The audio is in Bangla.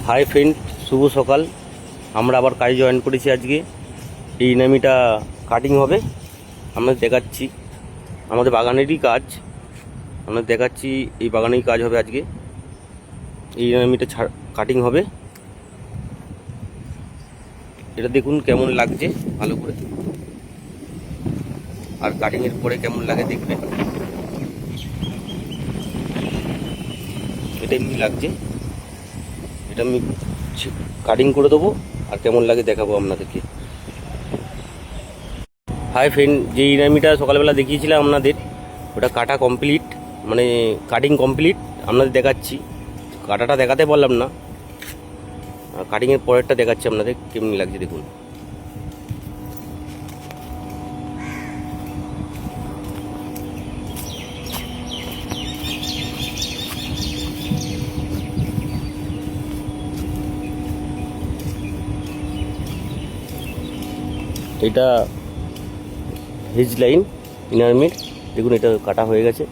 হাই ফ্রেন্ড, শুভ সকাল। আমরা আবার কাজে জয়েন করেছি আজকে। এই ইনামিটা কাটিং হবে, আমরা দেখাচ্ছি। আমাদের বাগানেরই কাজ, আমরা দেখাচ্ছি। এই বাগানেরই কাজ হবে আজকে। এই ইনামিটা কাটিং হবে। এটা দেখুন কেমন লাগছে ভালো করে, আর কাটিংয়ের পরে কেমন লাগে দেখবেন। এটা এমনি লাগছে, এটা আমি কাটিং করে দেবো, আর কেমন লাগে দেখাবো আপনাদেরকে। হাই ফ্রেন্ড, যে ইনামিটা সকালবেলা দেখিয়েছিলাম আপনাদের, ওটা কাটা কমপ্লিট, মানে কাটিং কমপ্লিট। আপনাদের দেখাচ্ছি, কাটাটা দেখাতে পারলাম না, কাটিংয়ের পরেরটা দেখাচ্ছি আপনাদের কেমনি লাগছে দেখুন। এটা হেজ লাইন ইনারমির, দেখুন এটা কাটা হয়ে গেছে।